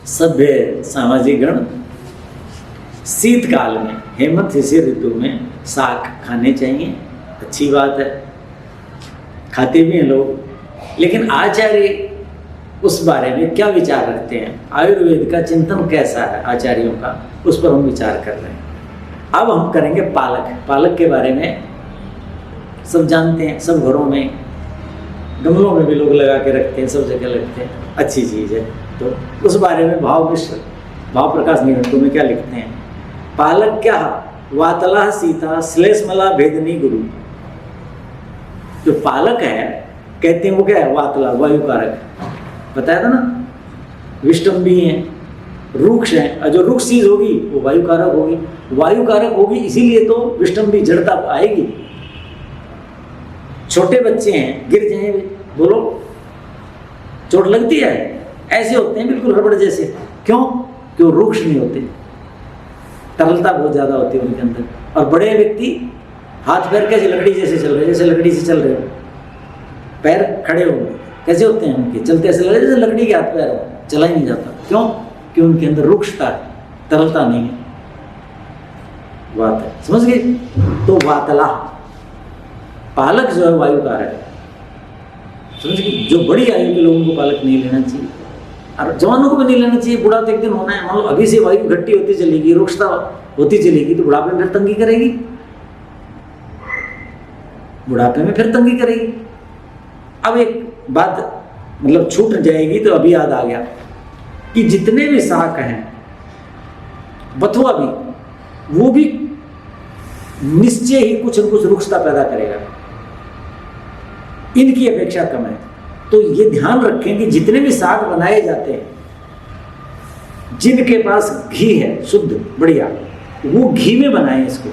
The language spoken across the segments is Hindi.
सभ्य सामाजिक गण शीतकाल में, हेमंत शिशिर ऋतु में साग खाने चाहिए, अच्छी बात है, खाते भी हैं लोग। लेकिन आचार्य उस बारे में क्या विचार रखते हैं, आयुर्वेद का चिंतन कैसा है आचार्यों का, उस पर हम विचार कर रहे हैं। अब हम करेंगे पालक। पालक के बारे में सब जानते हैं, सब घरों में, गमलों में भी लोग लगा के रखते हैं, सब जगह लगते हैं, अच्छी चीज़ है। तो उस बारे में भाव प्रकाश निघंटु में क्या लिखते हैं, पालक क्या वातला सीता श्लेषमला भेदनी गुरु। जो पालक है कहते हैं वो क्या है, वातला वायु कारक, बताया था ना, विष्टम्भी है, रुक्ष है, और जो रुक्ष चीज होगी वो वायु कारक होगी। वायु कारक होगी इसीलिए तो विष्टम्भी जड़ता आएगी। छोटे बच्चे हैं, गिर जाए बोलो चोट लगती है, ऐसे होते हैं बिल्कुल रबड़ जैसे, क्यों? क्यों? रुक्ष नहीं होते, तरलता बहुत ज्यादा होती है उनके अंदर। और बड़े व्यक्ति हाथ पैर कैसे लकड़ी जैसे चल रहे, जैसे लकड़ी से चल रहे हो, पैर खड़े हो कैसे होते हैं उनके, चलते ऐसे लग रहे जैसे लकड़ी के हाथ पैर हो, चला ही नहीं जाता। क्यों? कि उनके अंदर रुक्षता है, तरलता नहीं है, बात है, समझ गए? तो वातला पालक जो है वायु कारक है, समझ गए? जो बड़ी आयु के लोगों को पालक नहीं लेना चाहिए, और जवानों को भी नहीं लेना चाहिए। बुढ़ा तो एक दिन होना है, मान लो अभी से वायु घट्टी होती चलेगी, रुक्षता होती चलेगी, तो बुढ़ापे में फिर तंगी करेगी, बुढ़ापे में फिर तंगी करेगी। अब एक बात मतलब छूट जाएगी तो अभी याद आ गया कि जितने भी शाक हैं, बथुआ भी, वो भी निश्चय ही कुछ न कुछ रुक्षता पैदा करेगा, इनकी अपेक्षा कम है। तो ये ध्यान रखें कि जितने भी साग बनाए जाते हैं, जिनके पास घी है शुद्ध बढ़िया, वो घी में बनाएं इसको।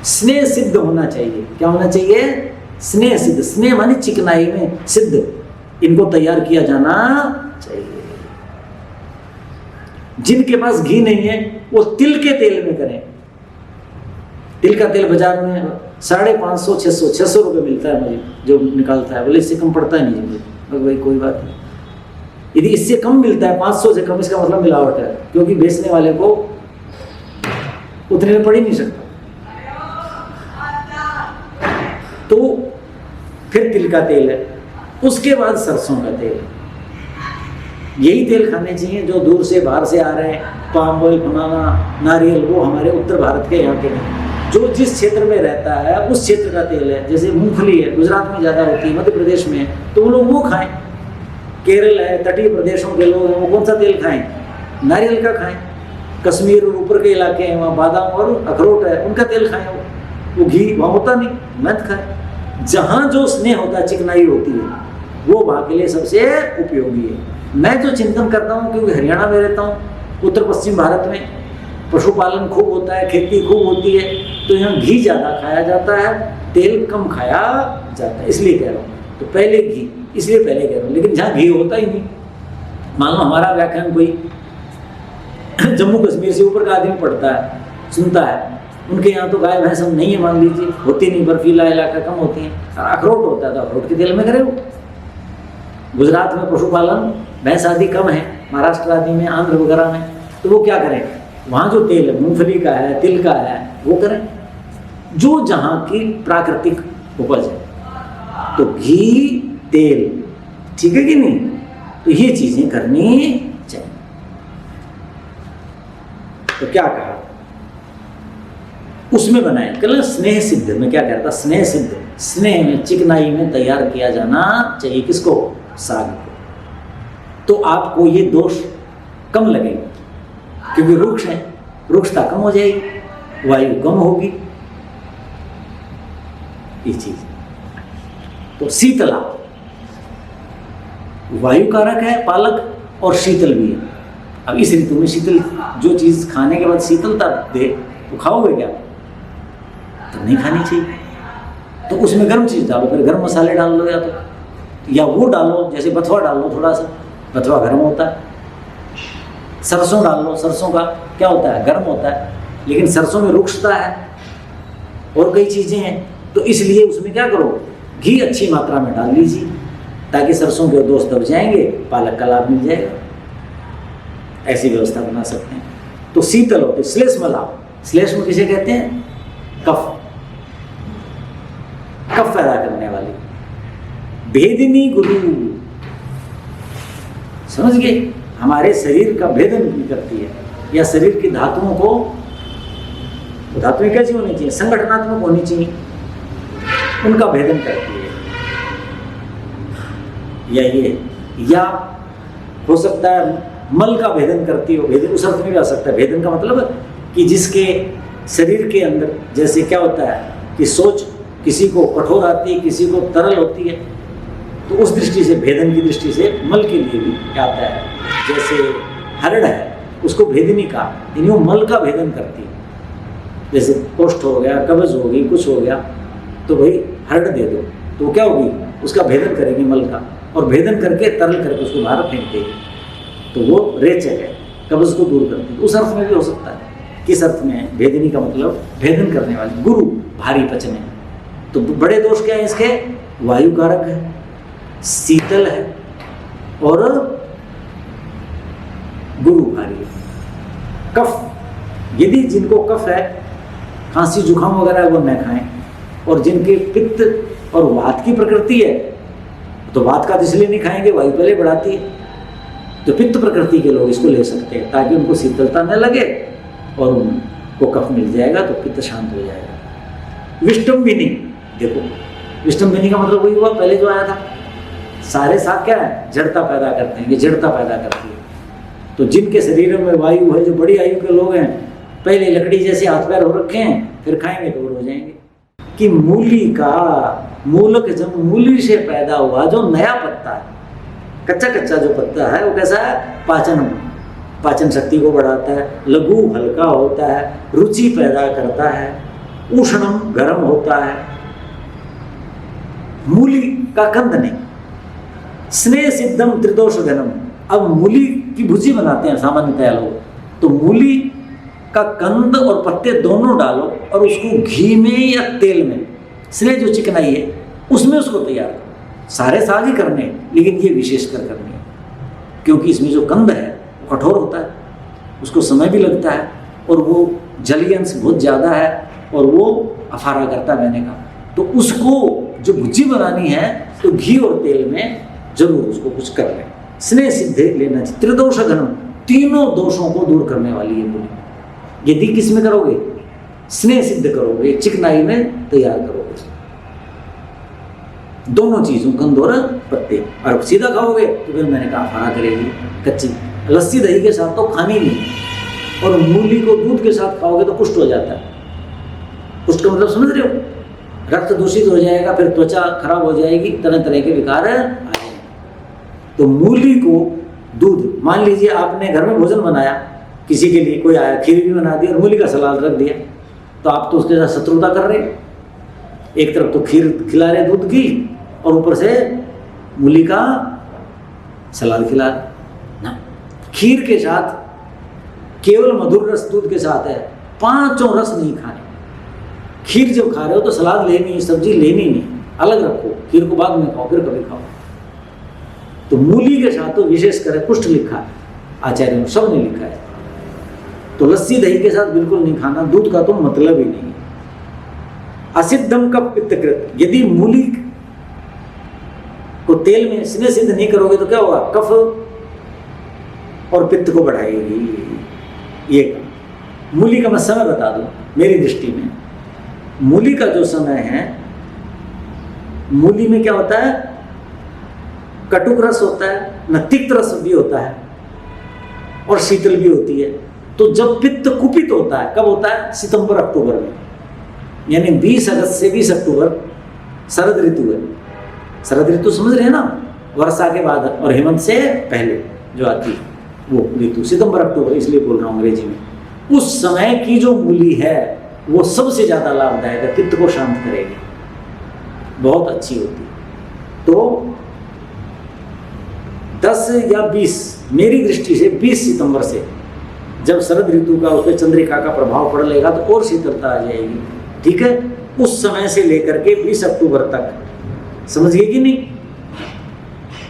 स्नेह सिद्ध होना चाहिए। क्या होना चाहिए? स्नेह सिद्ध। स्नेह माने चिकनाई में, सिद्ध, इनको तैयार किया जाना चाहिए। जिनके पास घी नहीं है वो तिल के तेल में करें। तिल का तेल बाजार में 550 600 रुपये मिलता है मुझे, जो निकालता है, बोले इससे कम पड़ता है नहीं मुझे। भाई कोई बात नहीं, यदि इससे कम मिलता है 500 से कम, इसका मतलब मिलावट है, क्योंकि बेचने वाले को उतने में पड़ ही नहीं सकता। तो फिर तिल का तेल है, उसके बाद सरसों का तेल है। यही तेल खाने चाहिए जो दूर से बाहर से आ रहे हैं, पाम ऑयल, बनाना, नारियल, वो हमारे उत्तर भारत के यहाँ के नहीं। जो जिस क्षेत्र में रहता है उस क्षेत्र का तेल है। जैसे मूंगफली है, गुजरात में ज़्यादा होती है, मध्य प्रदेश में है, तो वो लोग वो खाएं। केरल है, तटीय प्रदेशों के लोग हैं, वो कौन सा तेल खाएं? नारियल का खाएं। कश्मीर और ऊपर के इलाके हैं, वहाँ बादाम और अखरोट है, उनका तेल खाएं। वो घी वहाँ होता नहीं, मत खाएं। जहाँ जो स्नेह होता है, चिकनाई होती है, वो वहाँ के लिए सबसे उपयोगी है। मैं जो चिंतन करता हूँ, क्योंकि हरियाणा में रहता हूँ, उत्तर पश्चिम भारत में पशुपालन खूब होता है, खेती खूब होती है, तो यहाँ घी ज़्यादा खाया जाता है, तेल कम खाया जाता है, इसलिए कह रहा हूँ। तो पहले घी, इसलिए पहले कह रहा हूँ। लेकिन जहाँ घी होता ही नहीं, मान लो हमारा व्याख्यान कोई जम्मू कश्मीर से ऊपर का आदमी पढ़ता है, सुनता है, उनके यहाँ तो गाय भैंस नहीं है, मान लीजिए, होती नहीं, बर्फीला इलाका कम होती है, अखरोट होता है, तो अखरोट के तेल में करे वो। गुजरात में पशुपालन भैंस आदि कम है, महाराष्ट्र आदि में, आंध्र वगैरह में, तो वो क्या करें? वहाँ जो तेल है, मूंगफली का है, तिल का है, वो करें, जो जहाँ की प्राकृतिक उपज है। तो घी, तेल, ठीक है कि नहीं? तो ये चीजें करनी चाहिए। तो क्या कहा उसमें बनाए, कल स्नेह सिद्ध में क्या कहता? स्नेह सिद्ध, स्नेह में, चिकनाई में तैयार किया जाना चाहिए। किसको? साग को। तो आपको ये दोष कम लगेगा, क्योंकि रुक्ष है, रुक्षता कम हो जाएगी, वायु कम होगी, ये चीज। तो शीतला, वायु कारक है पालक, और शीतल भी है। अब इस ऋतु में शीतल, जो चीज खाने के बाद शीतलता दे, तो खाओगे क्या? तो नहीं खानी चाहिए। तो उसमें गर्म चीज डालो, फिर गर्म मसाले डाल लो, या वो डालो, जैसे बथुआ डाल लो, थोड़ा सा, बथुआ गर्म होता है। सरसों डाल लो, सरसों का क्या होता है? गर्म होता है, लेकिन सरसों में रुक्षता है और कई चीजें हैं, तो इसलिए उसमें क्या करो? घी अच्छी मात्रा में डाल लीजिए, ताकि सरसों के दोष दब जाएंगे, पालक का लाभ मिल जाएगा। ऐसी व्यवस्था बना सकते हैं। तो शीतल होती श्लेष्मला, श्लेष्म किसे कहते हैं? कफ, कफ पैदा करने वाली। भेदिनी गुरु, समझ गए, हमारे शरीर का भेदन भी करती है, या शरीर की धातुओं को, धातुएं कैसी होनी चाहिए? संगठनात्मक होनी चाहिए, उनका भेदन करती है। या हो सकता है मल का भेदन करती हो, भेदन उस अर्थ में भी आ सकता है। भेदन का मतलब कि जिसके शरीर के अंदर, जैसे क्या होता है कि सोच किसी को कठोर आती है, किसी को तरल होती है, तो उस दृष्टि से, भेदन की दृष्टि से मल के लिए भी आता है। जैसे हरण है, उसको भेदनी का, यानी वो मल का भेदन करती है। जैसे कोष्ठ हो गया, कब्ज हो गई, कुछ हो गया, तो भाई हरण दे दो, तो क्या होगी? उसका भेदन करेगी मल का, और भेदन करके तरल करके उसको बाहर फेंक देगी, तो वो रेचक है, कब्ज को दूर करती है। उस अर्थ में भी हो सकता है। किस अर्थ में? भेदनी का मतलब भेदन करने वाली। गुरु, भारी पचने। तो बड़े दोष क्या है इसके? वायु कारक है, शीतल है, और गुरु भारी है। कफ, यदि जिनको कफ है, खांसी जुकाम वगैरह, वो न खाएं। और जिनके पित्त और वात की प्रकृति है, तो वात का इसलिए नहीं खाएंगे, वायु पहले बढ़ाती है। तो पित्त प्रकृति के लोग इसको ले सकते हैं, ताकि उनको शीतलता न लगे और उनको कफ मिल जाएगा, तो पित्त शांत हो जाएगा। विष्टम्बिनी, देखो विष्टम्बिनी का मतलब वही हुआ पहले जो आया था। सारे साग क्या है? जड़ता पैदा करते हैं, ये जड़ता पैदा करती है। तो जिनके शरीर में वायु है, जो बड़ी आयु के लोग हैं, पहले लकड़ी जैसे हाथ पैर हो रखे हैं, फिर खाएंगे तो हो जाएंगे। कि मूली का, मूलक, जब मूली से पैदा हुआ जो नया पत्ता है, कच्चा कच्चा जो पत्ता है, वो कैसा है? पाचन शक्ति को बढ़ाता है, लघु हल्का होता है, रुचि पैदा करता है, उष्णम गर्म होता है। मूली का कंद नहीं, स्नेह सिद्धम त्रिदोष घनम। अब मूली की भुजी बनाते हैं सामान्यतया लोग, तो मूली का कंद और पत्ते दोनों डालो और उसको घी में या तेल में, स्नेह जो चिकनाई है उसमें उसको तैयार करो। सारे साग ही करने हैं, लेकिन ये विशेषकर करने हैं, क्योंकि इसमें जो कंद है वो कठोर होता है, उसको समय भी लगता है, और वो जलीय अंश बहुत ज़्यादा है, और वो अफारा करता है मैंने कहा। तो उसको जो भुजी बनानी है, तो घी और तेल में जरूर उसको कुछ कर लें। स्नेह सिद्धे लेना चाहिए। त्रिदोष घनम, तीनों दोषों को दूर करने वाली है मूली। यदि किस में करोगे? स्नेह सिद्ध करोगे, चिकनाई में तैयार करोगे, दोनों चीजों, कंद और पत्ते। और सीधा खाओगे तो फिर मैंने कहा अफारा करेगी, कच्ची। लस्सी दही के साथ तो खानी नहीं, और मूली को दूध के साथ खाओगे तो कुष्ठ हो जाता है। कुष्ठ का मतलब समझ रहे हो? रक्त दूषित हो जाएगा, फिर त्वचा खराब हो जाएगी, तरह तरह के विकार आ जाएंगे। तो मूली को दूध, मान लीजिए आपने घर में भोजन बनाया, किसी के लिए कोई आया, खीर भी बना दी और मूली का सलाद रख दिया, तो आप तो उसके साथ शत्रुता कर रहे हैं। एक तरफ तो खीर खिला रहे दूध की, और ऊपर से मूली का सलाद खिला ना। खीर के साथ केवल मधुर रस दूध के साथ है, पांचों रस नहीं खाने। खीर जब खा रहे हो तो सलाद लेनी, सब्जी लेनी नहीं, अलग रखो, खीर को बाद में खाओ, फिर कभी खाओ। तो मूली के साथ तो विशेष कर कुष्ठ लिखा है, आचार्यों ने सब ने लिखा है। तो लस्सी दही के साथ बिल्कुल नहीं खाना, दूध का तो मतलब ही नहीं। असिद्धम कफ पित्तकृत, यदि मूली को तेल में स्नेह सिद्ध नहीं करोगे तो क्या होगा? कफ और पित्त को बढ़ाएगी। ये मूली का मैं समय बता दूं, मेरी दृष्टि में मूली का जो समय है, मूली में क्या होता है? कटुक रस होता है, न तिक्त रस भी होता है, और शीतल भी होती है। तो जब पित्त कुपित होता है, कब होता है? सितंबर अक्टूबर में, यानी 20 अगस्त से 20 अक्टूबर शरद ऋतु है। शरद ऋतु समझ रहे हैं ना? वर्षा के बाद और हेमंत से पहले जो आती है वो ऋतु, सितंबर अक्टूबर इसलिए बोल रहा हूँ अंग्रेजी में। उस समय की जो मूली है वो सबसे ज़्यादा लाभदायक है, पित्त को शांत करेगी, बहुत अच्छी होती है। तो 10 या 20, मेरी दृष्टि से 20 सितंबर से जब शरद ऋतु का उस पर चंद्रिका का प्रभाव पड़ लेगा तो और शीतलता आ जाएगी, ठीक है? उस समय से लेकर के 20 अक्टूबर तक, समझिए कि नहीं,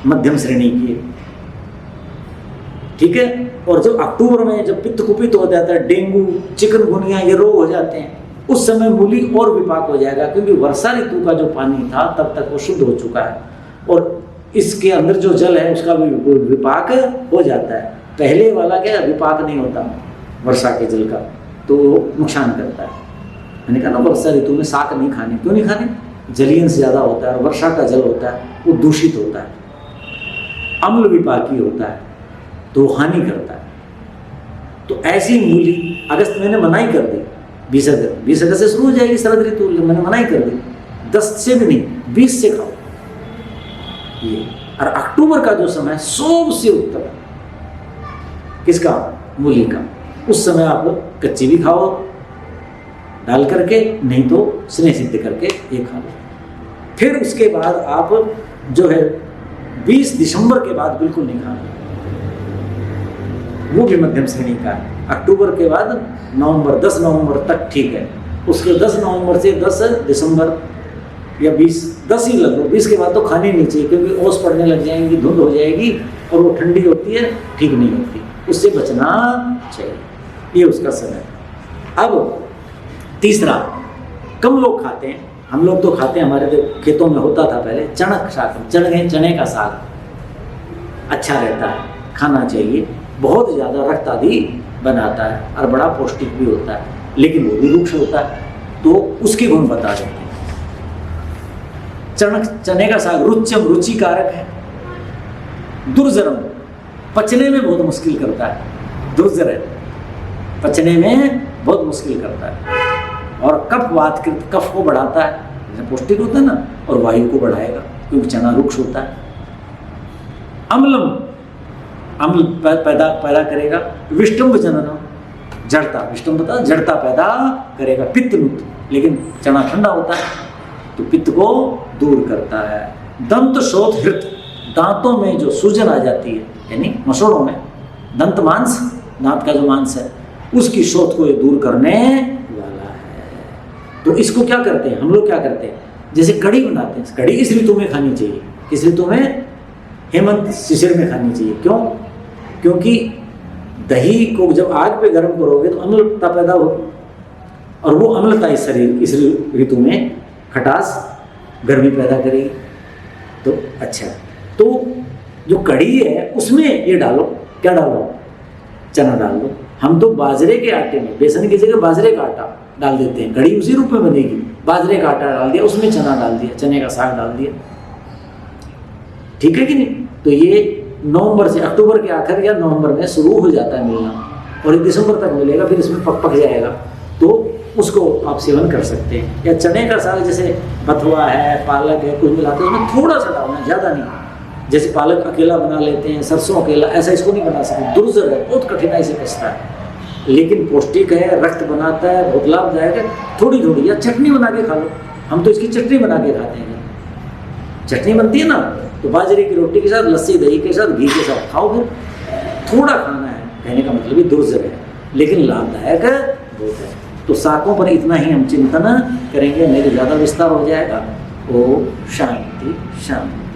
मध्यम श्रेणी की। ठीक है। और जब अक्टूबर में जब पित्त कुपित हो जाता है, डेंगू, चिकनगुनिया ये रोग हो जाते हैं, उस समय मूली और विपाक हो जाएगा, क्योंकि वर्षा ऋतु का जो पानी था तब तक वो शुद्ध हो चुका है और इसके अंदर जो जल है उसका भी विपाक हो जाता है। पहले वाला क्या विपाक नहीं होता वर्षा के जल का, तो नुकसान करता है। मैंने कहा ना वर्षा ऋतु में शाक नहीं खाने, क्यों नहीं खाने? जलीय से ज़्यादा होता है और वर्षा का जल होता है वो दूषित होता है, अम्ल विपाकी होता है, तो हानि करता है। तो ऐसी मूली अगस्त महीने मनाही कर दी, 20 अगस्त से शुरू हो जाएगी शरद ऋतु, मैंने मनाही कर दी, 10 से भी नहीं 20 से खाओ ये। और अक्टूबर का जो समय सबसे उत्तम है किसका? मूली का। उस समय आप कच्ची भी खाओ डाल करके, नहीं तो स्नेह सिद्ध करके ये खा लो। फिर उसके बाद आप जो है 20 दिसंबर के बाद बिल्कुल नहीं खाना, वो भी मध्यम श्रेणी का है। अक्टूबर के बाद नवंबर, 10 नवंबर तक ठीक है, उसके 10 नवंबर से 10 दिसंबर या 10 ही लग लो, 20 के बाद तो खानी नहीं चाहिए, क्योंकि ओस पड़ने लग जाएंगी, धुंध हो जाएगी और वो ठंडी होती है, ठीक नहीं होती, उससे बचना चाहिए। ये उसका समय। अब तीसरा, कम लोग खाते हैं, हम लोग तो खाते हैं, हमारे तो खेतों में होता था पहले चणक शाक, चने का साग अच्छा रहता है, खाना चाहिए, बहुत ज़्यादा रक्त आदि बनाता है और बड़ा पौष्टिक भी होता है, लेकिन वो भी रुक्ष होता है, तो उसके गुण बता देते हैं। चने का साग रुच्यम, रुचिकारक है, दुर्जरम, पचने में बहुत मुश्किल करता है, दुर्जर है, पचने में बहुत मुश्किल करता है, और कफ वात, कफ को बढ़ाता है, जैसे पौष्टिक होता है ना, और वायु को बढ़ाएगा क्योंकि चना रुक्ष होता है। अम्लम, अम्ल पैदा करेगा, विष्टम्भ जननम, जड़ता, विष्टम्भ बता जड़ता पैदा करेगा, पित्त मुक्त, लेकिन चना ठंडा होता है तो पित्त को दूर करता है। दंत शोथ हृत, दांतों में जो सूजन आ जाती है, यानी मसोड़ों में, दंत मांस, दांत का जो मांस है, उसकी शोथ को ये दूर करने वाला है। तो इसको क्या करते हैं हम लोग, क्या करते हैं, जैसे कढ़ी बनाते हैं, कढ़ी इस ऋतु में खानी चाहिए, किस ऋतु में? हेमंत शिशिर में खानी चाहिए। क्यों? क्योंकि दही को जब आग पे गर्म करोगे तो अम्लता पैदा होगी, और वो अम्लता इस शरीर इस ऋतु में खटास गर्मी पैदा करेगी। तो अच्छा, तो जो कढ़ी है उसमें ये डालो, क्या डालो? चना डाल दो। हम तो बाजरे के आटे में, बेसन की जगह बाजरे का आटा डाल देते हैं, कढ़ी उसी रूप में बनेगी, बाजरे का आटा डाल दिया, उसमें चना डाल दिया, चने का साग डाल दिया, ठीक है कि नहीं? तो ये नवंबर से, अक्टूबर के आखिर या नवंबर में शुरू हो जाता है मिलना, और 1 दिसंबर तक मिलेगा, फिर इसमें पक जाएगा, तो उसको आप सेवन कर सकते हैं। या चने का साग, जैसे बथुआ है, पालक है, कुछ मिलाते हैं, उसमें थोड़ा सा डालना, ज़्यादा नहीं। जैसे पालक अकेला बना लेते हैं, सरसों अकेला, ऐसा इसको नहीं बना सकते, दुर्जर है, बहुत कठिनाई से पचता है, लेकिन पौष्टिक है, रक्त बनाता है, बहुत लाभदायक है। थोड़ी थोड़ी, या चटनी बना के खा लो, हम तो इसकी चटनी बना के खाते हैं, चटनी बनती है ना, तो बाजरे की रोटी के साथ, लस्सी दही के साथ, घी के साथ खाओ। फिर थोड़ा खाना है, कहने का मतलब ये दुर्जर है, लेकिन लाभदायक है, बहुत है। तो साकों पर इतना ही हम चिंतन करेंगे, नहीं तो ज़्यादा विस्तार हो जाएगा। ओम शांति शांति।